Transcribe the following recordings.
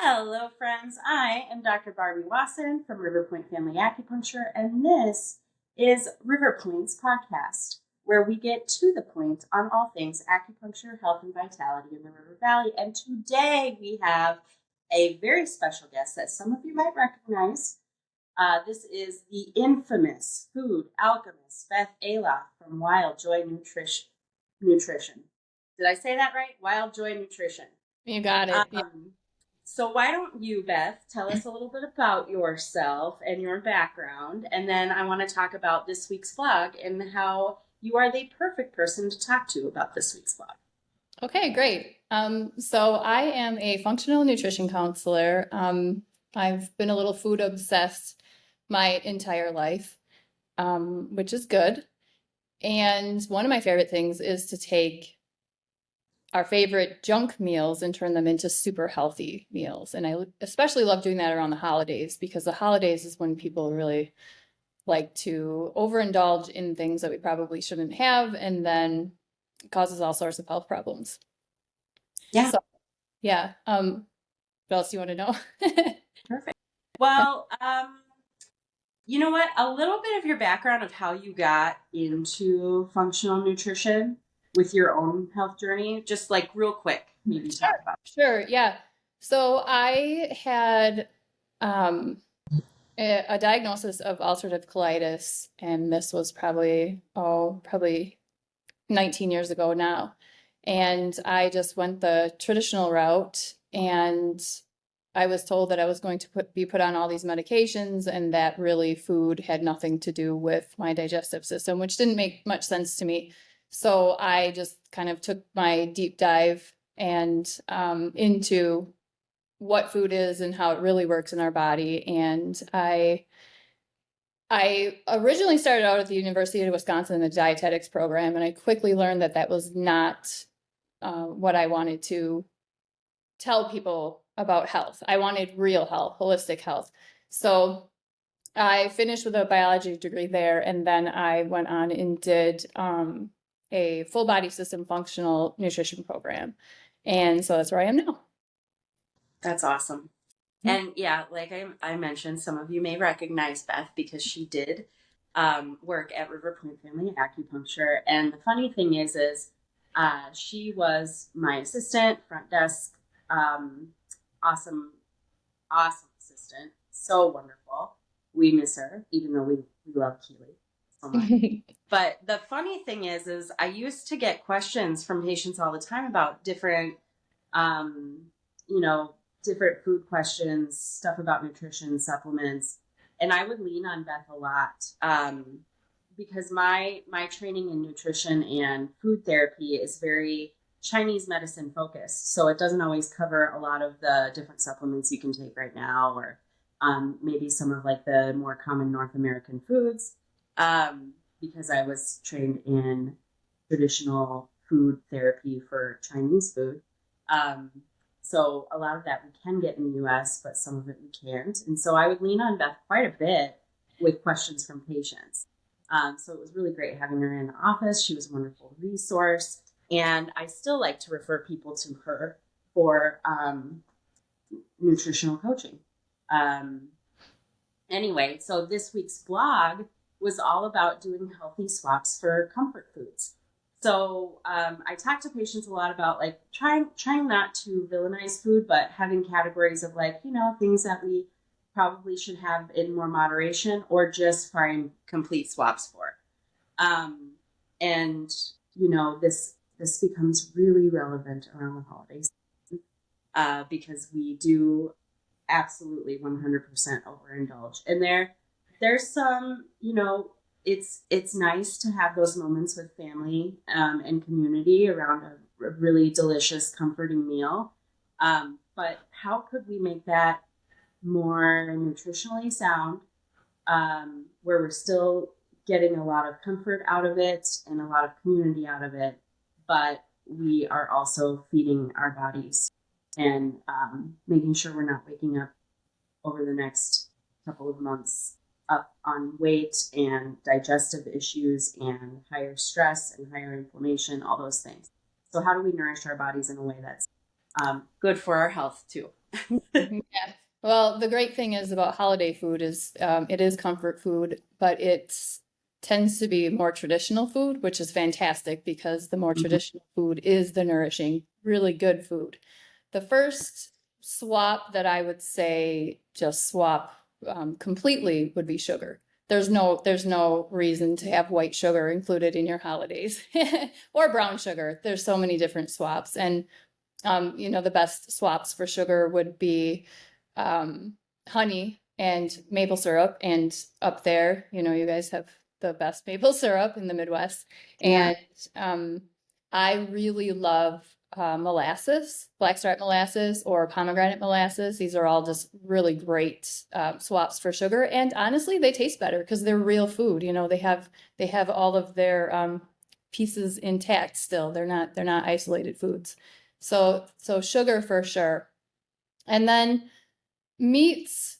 Hello, friends. I am Dr. Barbie Wasson from River Point Family Acupuncture, and this is River Point's podcast, where we get to the point on all things acupuncture, health, and vitality in the River Valley. And today we have a very special guest that some of you might recognize. This is the infamous food alchemist, Beth Oehlhof from Wild Joy Nutrition. Did I say that right? Wild Joy Nutrition. You got it. Yeah. So why don't you, Beth, tell us a little bit about yourself and your background, and then I want to talk about this week's vlog and how you are the perfect person to talk to about this week's vlog. Okay, great. So I am a functional nutrition counselor. I've been a little food obsessed my entire life, which is good. And one of my favorite things is to take our favorite junk meals and turn them into super healthy meals. And I especially love doing that around the holidays, because the holidays is when people really like to overindulge in things that we probably shouldn't have, and then it causes all sorts of health problems. Yeah. So, yeah. What else do you want to know? Perfect. Well, you know what? A little bit of your background of how you got into functional nutrition with your own health journey, just like real quick, maybe talk about. Sure, yeah. So I had a diagnosis of ulcerative colitis, and this was probably 19 years ago now. And I just went the traditional route, and I was told that I was going to be put on all these medications, and that really food had nothing to do with my digestive system, which didn't make much sense to me. So I just kind of took my deep dive and into what food is and how it really works in our body. And I originally started out at the University of Wisconsin in the dietetics program, and I quickly learned that that was not what I wanted to tell people about health. I wanted real health, holistic health. So I finished with a biology degree there, and then I went on and did a full body system functional nutrition program. And so that's where I am now. That's awesome. And yeah, like I mentioned, some of you may recognize Beth because she did work at River Point Family Acupuncture. And the funny thing is she was my assistant, front desk, awesome assistant, so wonderful. We miss her, even though we love Keely so much. But the funny thing is I used to get questions from patients all the time about different, different food questions, stuff about nutrition, supplements. And I would lean on Beth a lot because my training in nutrition and food therapy is very Chinese medicine focused. So it doesn't always cover a lot of the different supplements you can take right now, or maybe some of like the more common North American foods, because I was trained in traditional food therapy for Chinese food. So a lot of that we can get in the US, but some of it we can't. And so I would lean on Beth quite a bit with questions from patients. So it was really great having her in the office. She was a wonderful resource. And I still like to refer people to her for nutritional coaching. Anyway, so this week's blog was all about doing healthy swaps for comfort foods. So I talk to patients a lot about like trying not to villainize food, but having categories of like, things that we probably should have in more moderation, or just find complete swaps for. And this becomes really relevant around the holidays because we do absolutely 100% overindulge. And there's some, it's nice to have those moments with family and community around a really delicious, comforting meal. But how could we make that more nutritionally sound, where we're still getting a lot of comfort out of it and a lot of community out of it, but we are also feeding our bodies and making sure we're not waking up over the next couple of months up on weight and digestive issues and higher stress and higher inflammation, all those things. So how do we nourish our bodies in a way that's good for our health too? Yeah. Well, the great thing is about holiday food is it is comfort food, but it tends to be more traditional food, which is fantastic because the more Mhm. traditional food is the nourishing, really good food. The first swap that I would say just swap completely would be sugar. There's no reason to have white sugar included in your holidays or brown sugar. There's so many different swaps, and the best swaps for sugar would be um, honey and maple syrup. And up there, you guys have the best maple syrup in the Midwest. Yeah. And I really love molasses, blackstrap molasses or pomegranate molasses. These are all just really great swaps for sugar. And honestly, they taste better because they're real food. They have all of their pieces intact still. They're not isolated foods. So sugar for sure. And then meats.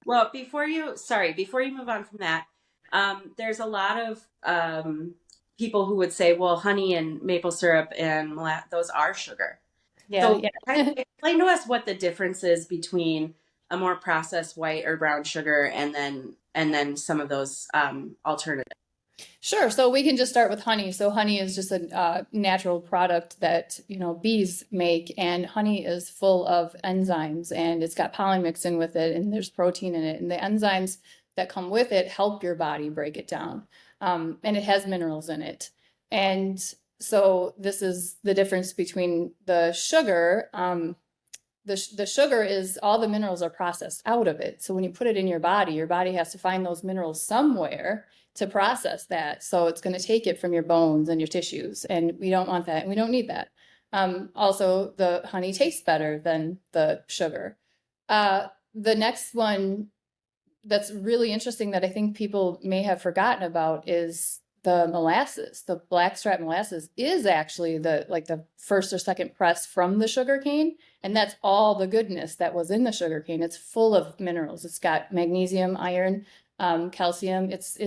Well, before you move on from that, there's a lot of people who would say, well, honey and maple syrup and those are sugar. Yeah, So yeah. explain to us what the difference is between a more processed white or brown sugar and then some of those alternatives. Sure. So we can just start with honey. So honey is just a natural product that, bees make, and honey is full of enzymes and it's got pollen mixed in with it and there's protein in it. And the enzymes that come with it help your body break it down. And it has minerals in it. And so this is the difference between the sugar. The sugar is all the minerals are processed out of it. So when you put it in your body has to find those minerals somewhere to process that. So it's going to take it from your bones and your tissues. And we don't want that. And we don't need that. Also, the honey tastes better than the sugar. The next one that's really interesting that I think people may have forgotten about is the molasses. The blackstrap molasses is actually the first or second press from the sugar cane, and that's all the goodness that was in the sugar cane. It's full of minerals. It's got magnesium, iron, calcium. It's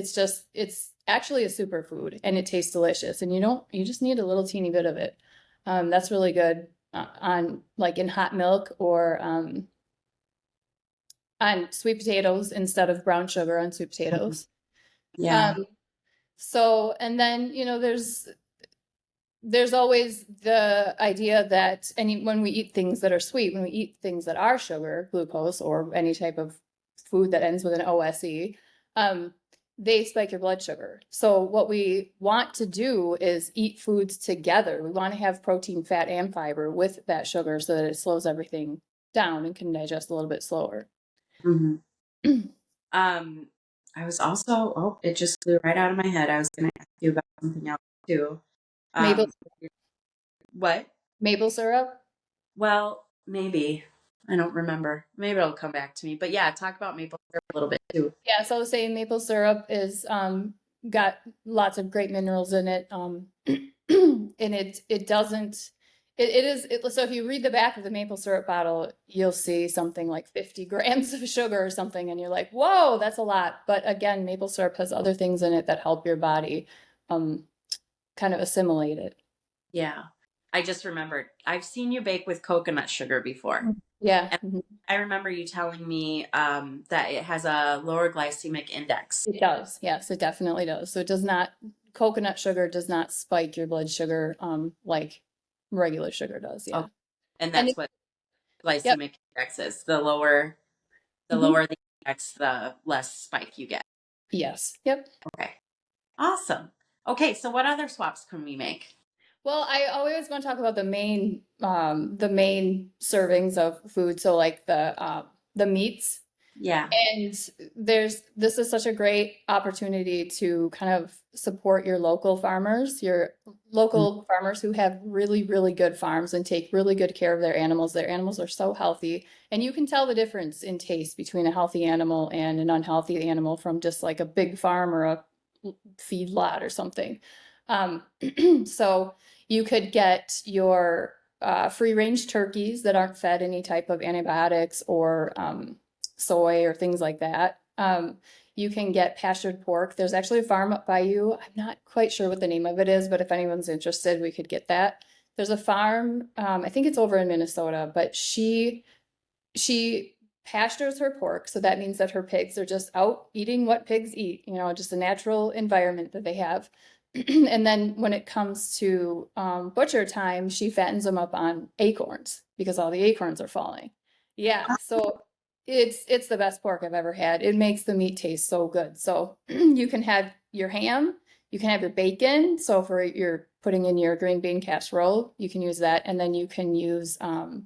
actually a superfood, and it tastes delicious. And you just need a little teeny bit of it. That's really good on like in hot milk or on sweet potatoes instead of brown sugar on sweet Mhm. potatoes. Yeah. Um, and then, there's always the idea that when we eat things that are sweet, when we eat things that are sugar, glucose, or any type of food that ends with an OSE, um, they spike your blood sugar. So what we want to do is eat foods together. We want to have protein, fat, and fiber with that sugar so that it slows everything down and can digest a little bit slower. Hmm. Um, I was also, oh, it just flew right out of my head. I was going to ask you about something else too. Maple Um, what? maple syrup. Well, maybe. I don't remember. Maybe it'll come back to me. But yeah, talk about maple syrup a little bit too. Yeah, so I was saying maple syrup is got lots of great minerals in it. And it doesn't it is so if you read the back of the maple syrup bottle, you'll see something like 50 grams of sugar or something, and you're like, whoa, that's a lot. But again, maple syrup has other things in it that help your body um kind of assimilate it. Yeah. I just remembered. I've seen you bake with coconut sugar before. Yeah. And Mhm. I remember you telling me that it has a lower glycemic index. It does. Yes, it definitely does. So it does not, coconut sugar does not spike your blood sugar like regular sugar does. Oh, Yeah. and And that's what yep. glycemic index is. The Mhm. lower the index, the less spike you get. Yes. Yep. Okay. Awesome. Okay, so what other swaps can we make? Well, I always want to talk about the main servings of food. So like the meats. Yeah. And this is such a great opportunity to kind of support your Mm. local farmers who have really, really good farms and take really good care of their animals. Their animals are so healthy. And you can tell the difference in taste between a healthy animal and an unhealthy animal from just like a big farm or a feedlot or something. Um, so you could get your free range turkeys that aren't fed any type of antibiotics or soy or things like that. You can get pastured pork. There's actually a farm up by you. I'm not quite sure what the name of it is, but if anyone's interested, we could get that. There's a farm, I think it's over in Minnesota, but she she pastures her pork, so that means that her pigs are just out eating what pigs eat, just a natural environment that they have. And then when it comes to butcher time, she fattens them up on acorns because all the acorns are falling. Yeah, so it's the best pork I've ever had. It makes the meat taste so good. So you can have your ham, you can have your bacon. So for your putting in your green bean casserole, you can use that, and then you can use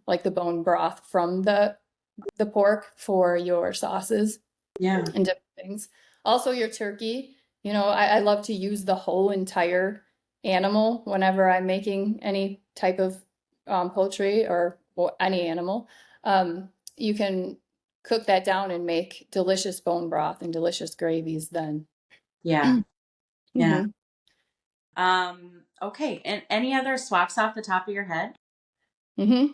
like the bone broth from the pork for your sauces Yeah. and different things. Also, your turkey. I love to use the whole entire animal whenever I'm making any type of poultry or any animal. You can cook that down and make delicious bone broth and delicious gravies then. Yeah. Yeah. Hmm. Okay. And any other swaps off the top of your head? Hmm.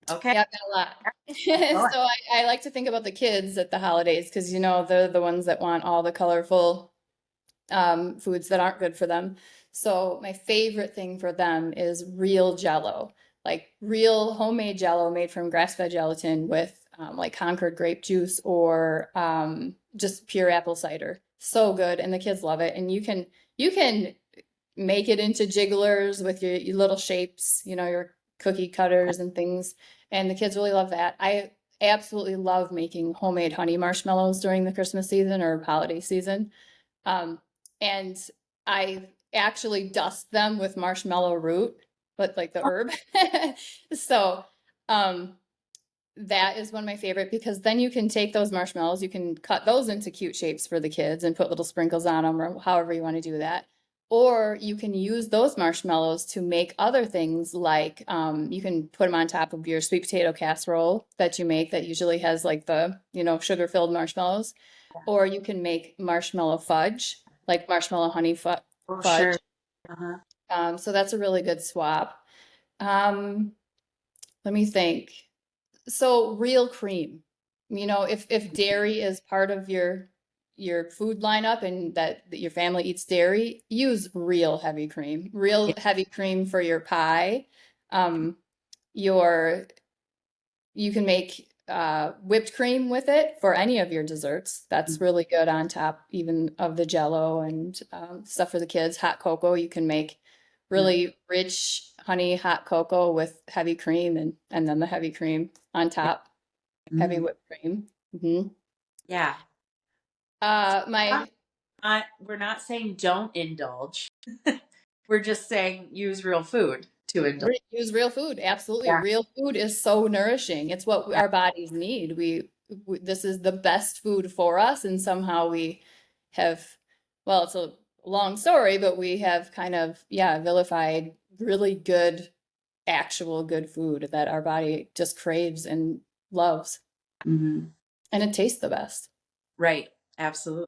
Okay. Yeah, I've got a lot. Go ahead. So I like to think about the kids at the holidays because they're the ones that want all the colorful foods that aren't good for them. So my favorite thing for them is real Jello, like real homemade Jello made from grass-fed gelatin with like Concord grape juice or just pure apple cider. So good, and the kids love it. And you can make it into jigglers with your little shapes, your cookie cutters and things. And the kids really love that. I absolutely love making homemade honey marshmallows during the Christmas season or holiday season. Um, and I actually dust them with marshmallow root, but like the herb. So, um, that is one of my favorite because then you can take those marshmallows, you can cut those into cute shapes for the kids and put little sprinkles on them or however you want to do that. Or you can use those marshmallows to make other things like you can put them on top of your sweet potato casserole that you make that usually has like the, sugar-filled marshmallows. Or you can make marshmallow fudge, like marshmallow honey Oh, sure. fudge. Uh-huh. So that's a really good swap. Um, Let me think. So real cream, if dairy is part of your food lineup and that your family eats dairy, use real heavy cream. Yeah. Real heavy cream for your pie. Um, your You can make whipped cream with it for any of your desserts. That's really good on top even of the Jello and stuff for the kids. Hot cocoa, you can make Yeah. really rich honey hot cocoa with heavy cream and then the heavy cream on top, heavy Mhm. whipped cream. Hmm. Yeah. My We're not saying don't indulge. We're just saying use real food to indulge. Use real food. Absolutely. Yeah. Real food is so nourishing. It's what Yeah. our bodies need. This is the best food for us. And somehow we have, well, it's a long story, but we have kind of, yeah, vilified really good, actual good food that our body just craves and loves. Mhm. And it tastes the best. Right. Absolutely.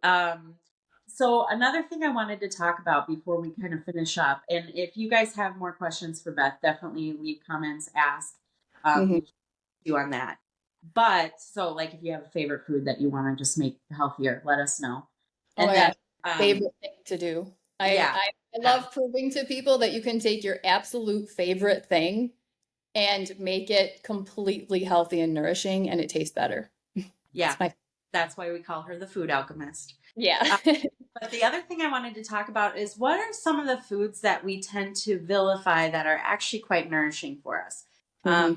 Um, so another thing I wanted to talk about before we kind of finish up, and if you guys have more questions for Beth, definitely leave comments, ask. Hmm. We can do on that. But so like if you have a favorite food that you want to just make healthier, let us know. Oh And my then gosh, favorite thing to do. yeah, I yeah, love proving to people that you can take your absolute favorite thing and make it completely healthy and nourishing, and it tastes better. yeah. It's my That's why we call her the food alchemist. yeah. But the other thing I wanted to talk about is what are some of the foods that we tend to vilify that are actually quite nourishing for us? Hmm.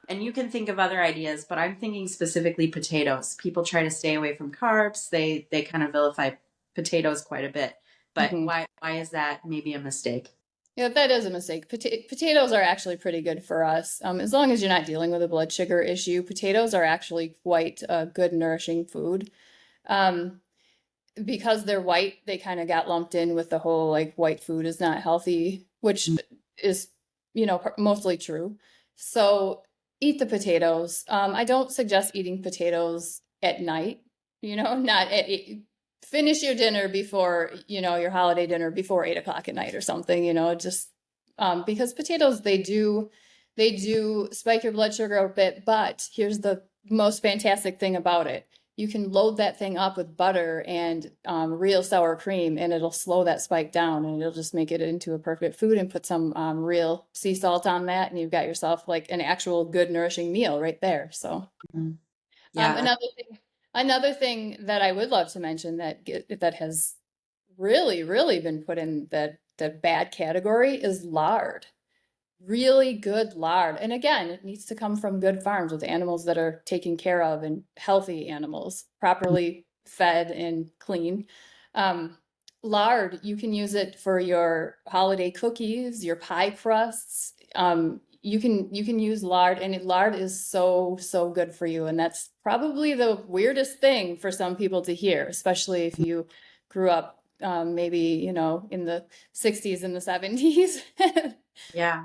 And you can think of other ideas, but I'm thinking specifically potatoes. People try to stay away from carbs. They kind of vilify potatoes quite a bit. But Hmm. why is that maybe a mistake? Yeah, that is a mistake. Potatoes are actually pretty good for us. As long as you're not dealing with a blood sugar issue, potatoes are actually quite a good nourishing food. Um, because they're white, they kind of got lumped in with the whole like white food is not healthy, which is, mostly true. So eat the potatoes. I don't suggest eating potatoes at night, not finish your dinner before, your holiday dinner before 8 o'clock at night or something, just because potatoes, they do spike your blood sugar a bit, but here's the most fantastic thing about it. you can load that thing up with butter and real sour cream, and it'll slow that spike down, and it'll just make it into a perfect food. And put some real sea salt on that, and you've got yourself like an actual good nourishing meal right there. So Mhm. Yeah. another thing that I would love to mention that has really been put in the bad category is lard. Really good lard. And again, it needs to come from good farms with animals that are taken care of, and healthy animals, properly fed and clean. Um, Lard, you can use it for your holiday cookies, your pie crusts. You can use lard, and lard is so good for you. And that's probably the weirdest thing for some people to hear, especially if you grew up maybe, in the 60s and the 70s. Yeah.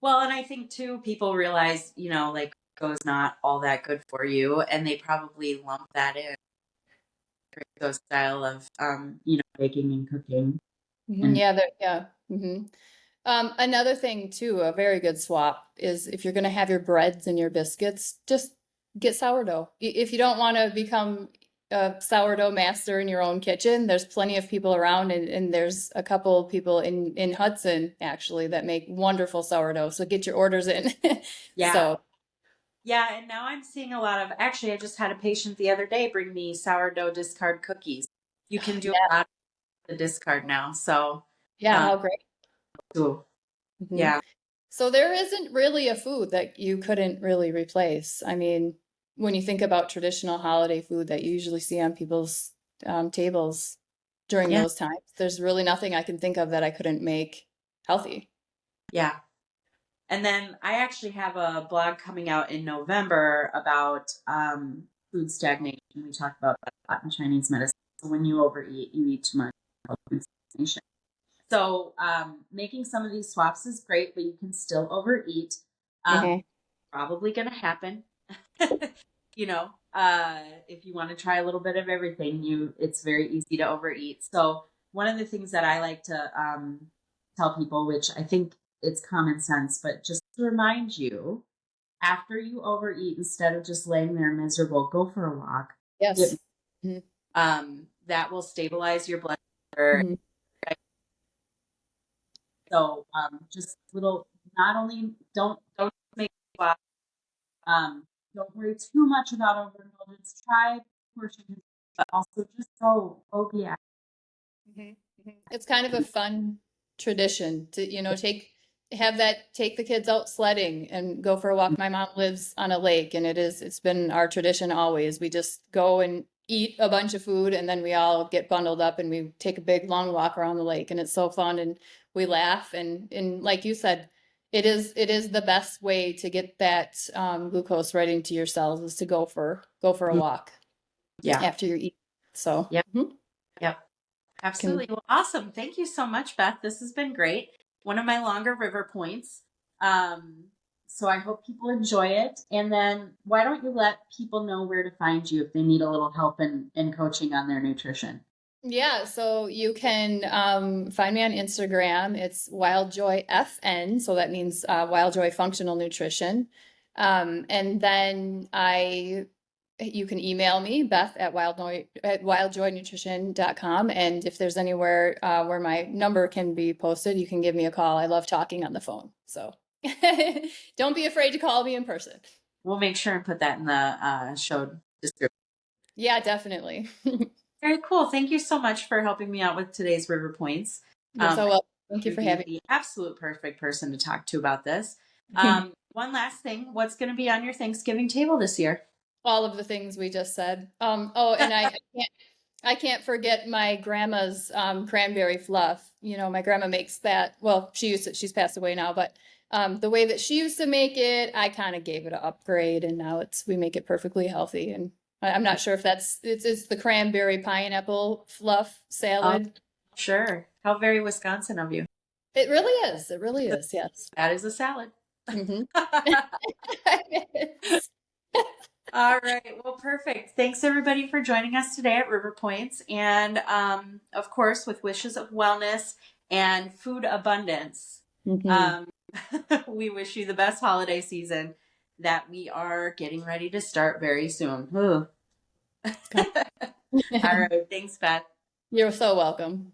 Well, and I think too, people realize, like go's not all that good for you, and they probably lump that in those style of, baking and cooking. And Yeah, yeah. Another thing too, a very good swap is if you're going to have your breads and your biscuits, just get sourdough. If you don't want to become a sourdough master in your own kitchen, there's plenty of people around, and there's a couple people in Hudson actually that make wonderful sourdough. So get your orders in. yeah, So yeah. And now I'm seeing a lot of, actually, I just had a patient the other day bring me sourdough discard cookies. You can do yeah, a lot of the discard now. So, yeah, um, how great. cool. Mhm. Yeah, So there isn't really a food that you couldn't really replace. I mean, when you think about traditional holiday food that you usually see on people's tables during yeah, those times, there's really nothing I can think of that I couldn't make healthy. yeah. And then I actually have a blog coming out in November about food stagnation. We talk about that a lot in Chinese medicine. So when you overeat, you eat too much. Food stagnation. So making some of these swaps is great, but you can still overeat. Hmm. Probably going to happen. If you want to try a little bit of everything, it's very easy to overeat. So one of the things that I like to tell people, which I think it's common sense, but just to remind you, after you overeat, instead of just laying there miserable, go for a walk. Yes. Hmm. That will stabilize your blood sugar. Hmm. So just little, not only don't make don't worry too much about overindulgence. Try portions, but also just go be active. Mhm, mhm. It's kind of a fun tradition to, take the kids out sledding and go for a walk. My mom lives on a lake, and it's been our tradition always. We just go and eat a bunch of food, and then we all get bundled up and we take a big long walk around the lake, and it's so fun, and we laugh, and like you said, it is the best way to get that glucose right into your cells is to go for a walk Yeah. after you eat. So, Yep. mhm. Yep. Can Absolutely. Well, awesome. Thank you so much, Beth. This has been great. One of my longer river points. Um, so I hope people enjoy it. And then why don't you let people know where to find you if they need a little help in coaching on their nutrition? Yeah, so you can find me on Instagram. It's WildJoyFN, so that means Wild Joy Functional Nutrition. And then you can email me, Beth at wildjoynutrition.com. And if there's anywhere where my number can be posted, you can give me a call. I love talking on the phone, so don't be afraid to call me in person. We'll make sure and put that in the show description. Yeah, definitely. Very cool. Thank you so much for helping me out with today's river points. You're so welcome. Thank you You'd for be having the absolute perfect person to talk to about this. me. One last thing, what's going to be on your Thanksgiving table this year? All of the things we just said. Oh, and I can't forget my grandma's cranberry fluff. My grandma makes that. Well, she's passed away now, but the way that she used to make it, I kind of gave it an upgrade, and now we make it perfectly healthy. And I'm not sure if it's the cranberry pineapple fluff Oh, salad. sure. How very Wisconsin of you. It really is. It really is. Yes. That is a salad. Hmm. All right. Well, perfect. Thanks everybody for joining us today at River Points. And of course, with wishes of wellness and food abundance, Hmm. um, we wish you the best holiday season that we are getting ready to start very soon. Ooh. All right. Thanks, Beth. You're so welcome.